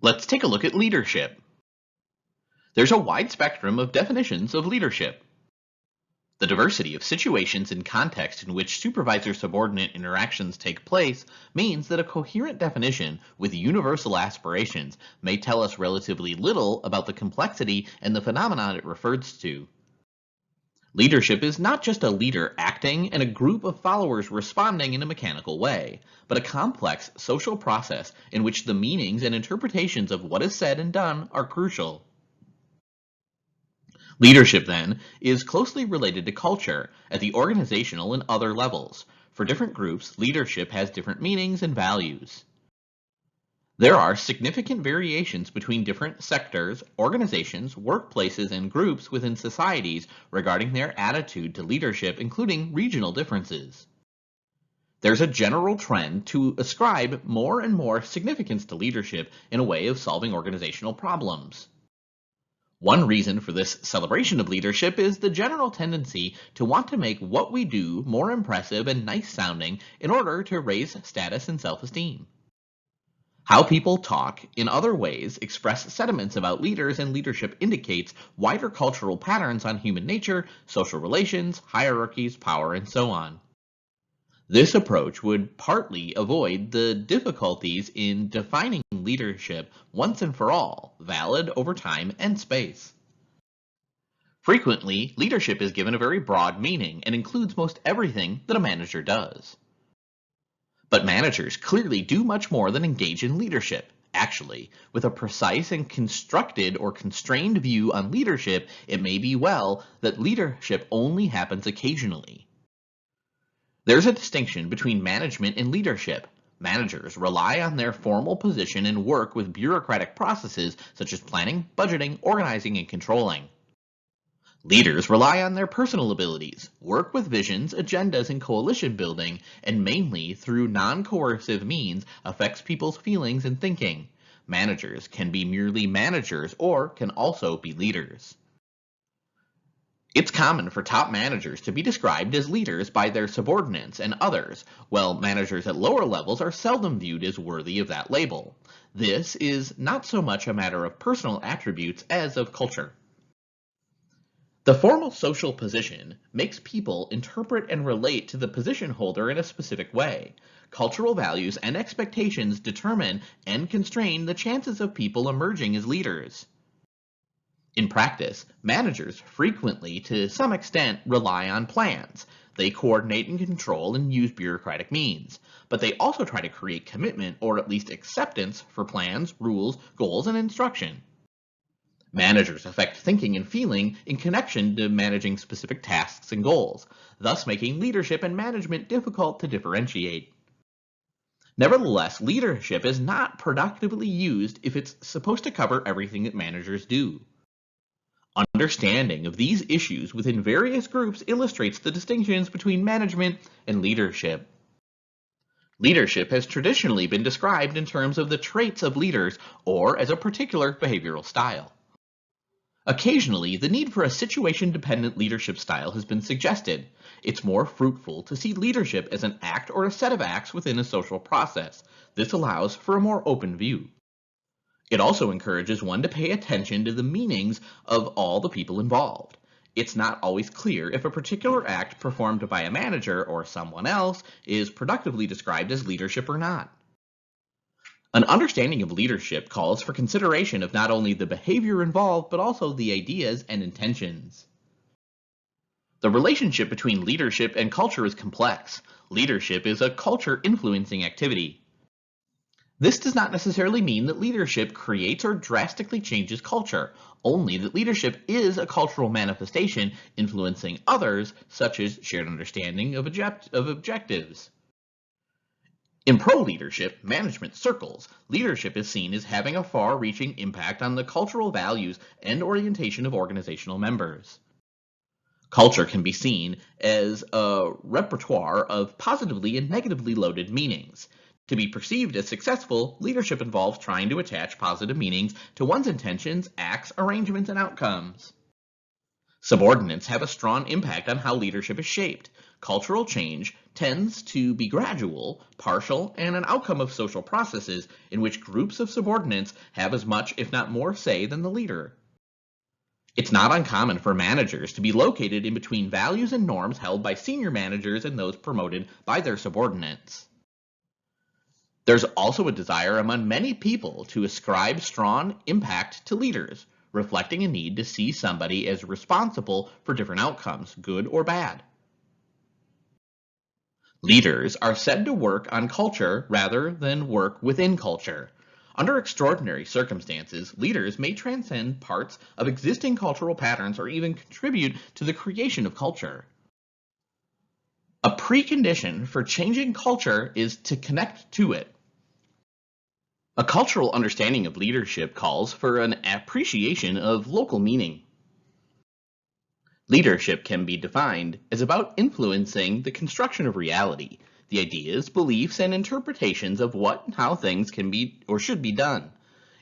Let's take a look at leadership. There's a wide spectrum of definitions of leadership. The diversity of situations and contexts in which supervisor-subordinate interactions take place means that a coherent definition with universal aspirations may tell us relatively little about the complexity and the phenomenon it refers to. Leadership is not just a leader acting and a group of followers responding in a mechanical way, but a complex social process in which the meanings and interpretations of what is said and done are crucial. Leadership, then, is closely related to culture at the organizational and other levels. For different groups, leadership has different meanings and values. There are significant variations between different sectors, organizations, workplaces, and groups within societies regarding their attitude to leadership, including regional differences. There's a general trend to ascribe more and more significance to leadership in a way of solving organizational problems. One reason for this celebration of leadership is the general tendency to want to make what we do more impressive and nice sounding in order to raise status and self-esteem. How people talk, in other ways, express sentiments about leaders and leadership indicates wider cultural patterns on human nature, social relations, hierarchies, power, and so on. This approach would partly avoid the difficulties in defining leadership once and for all, valid over time and space. Frequently, leadership is given a very broad meaning and includes most everything that a manager does. But managers clearly do much more than engage in leadership. Actually, with a precise and constructed or constrained view on leadership, it may be well that leadership only happens occasionally. There's a distinction between management and leadership. Managers rely on their formal position and work with bureaucratic processes such as planning, budgeting, organizing, and controlling. Leaders rely on their personal abilities, work with visions, agendas, and coalition building, and mainly through non-coercive means affects people's feelings and thinking. Managers can be merely managers or can also be leaders. It's common for top managers to be described as leaders by their subordinates and others, while managers at lower levels are seldom viewed as worthy of that label. This is not so much a matter of personal attributes as of culture. The formal social position makes people interpret and relate to the position holder in a specific way. Cultural values and expectations determine and constrain the chances of people emerging as leaders. In practice, managers frequently, to some extent, rely on plans. They coordinate and control and use bureaucratic means, but they also try to create commitment or at least acceptance for plans, rules, goals, and instruction. Managers affect thinking and feeling in connection to managing specific tasks and goals, thus making leadership and management difficult to differentiate. Nevertheless, leadership is not productively used if it's supposed to cover everything that managers do. Understanding of these issues within various groups illustrates the distinctions between management and leadership. Leadership has traditionally been described in terms of the traits of leaders or as a particular behavioral style. Occasionally, the need for a situation-dependent leadership style has been suggested. It's more fruitful to see leadership as an act or a set of acts within a social process. This allows for a more open view. It also encourages one to pay attention to the meanings of all the people involved. It's not always clear if a particular act performed by a manager or someone else is productively described as leadership or not. An understanding of leadership calls for consideration of not only the behavior involved, but also the ideas and intentions. The relationship between leadership and culture is complex. Leadership is a culture-influencing activity. This does not necessarily mean that leadership creates or drastically changes culture, only that leadership is a cultural manifestation influencing others, such as shared understanding of objectives. In pro-leadership management circles, leadership is seen as having a far-reaching impact on the cultural values and orientation of organizational members. Culture can be seen as a repertoire of positively and negatively loaded meanings. To be perceived as successful, leadership involves trying to attach positive meanings to one's intentions, acts, arrangements, and outcomes. Subordinates have a strong impact on how leadership is shaped. cultural change tends to be gradual, partial, and an outcome of social processes in which groups of subordinates have as much, if not more, say than the leader. It's not uncommon for managers to be located in between values and norms held by senior managers and those promoted by their subordinates. There's also a desire among many people to ascribe strong impact to leaders, reflecting a need to see somebody as responsible for different outcomes, good or bad. Leaders are said to work on culture rather than work within culture. Under extraordinary circumstances, leaders may transcend parts of existing cultural patterns or even contribute to the creation of culture. A precondition for changing culture is to connect to it. A cultural understanding of leadership calls for an appreciation of local meaning. Leadership can be defined as about influencing the construction of reality, the ideas, beliefs, and interpretations of what and how things can be or should be done,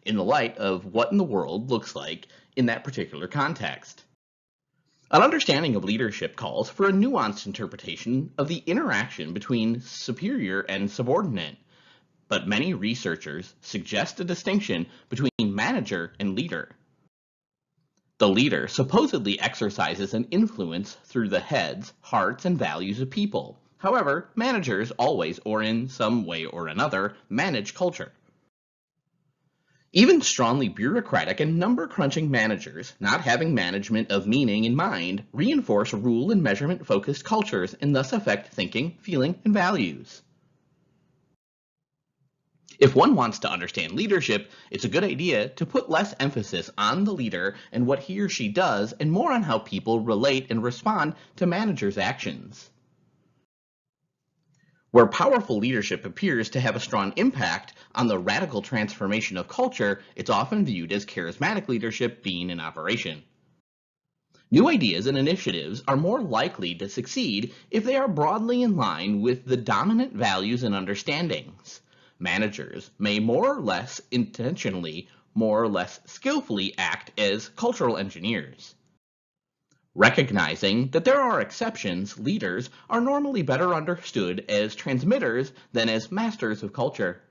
in the light of what in the world looks like in that particular context. An understanding of leadership calls for a nuanced interpretation of the interaction between superior and subordinate, but many researchers suggest a distinction between manager and leader. The leader supposedly exercises an influence through the heads, hearts, and values of people. However, managers always, or in some way or another, manage culture. Even strongly bureaucratic and number-crunching managers, not having management of meaning in mind, reinforce rule and measurement-focused cultures and thus affect thinking, feeling, and values. If one wants to understand leadership, it's a good idea to put less emphasis on the leader and what he or she does and more on how people relate and respond to managers' actions. Where powerful leadership appears to have a strong impact on the radical transformation of culture, it's often viewed as charismatic leadership being in operation. New ideas and initiatives are more likely to succeed if they are broadly in line with the dominant values and understandings. Managers may more or less intentionally, more or less skillfully act as cultural engineers. Recognizing that there are exceptions, leaders are normally better understood as transmitters than as masters of culture.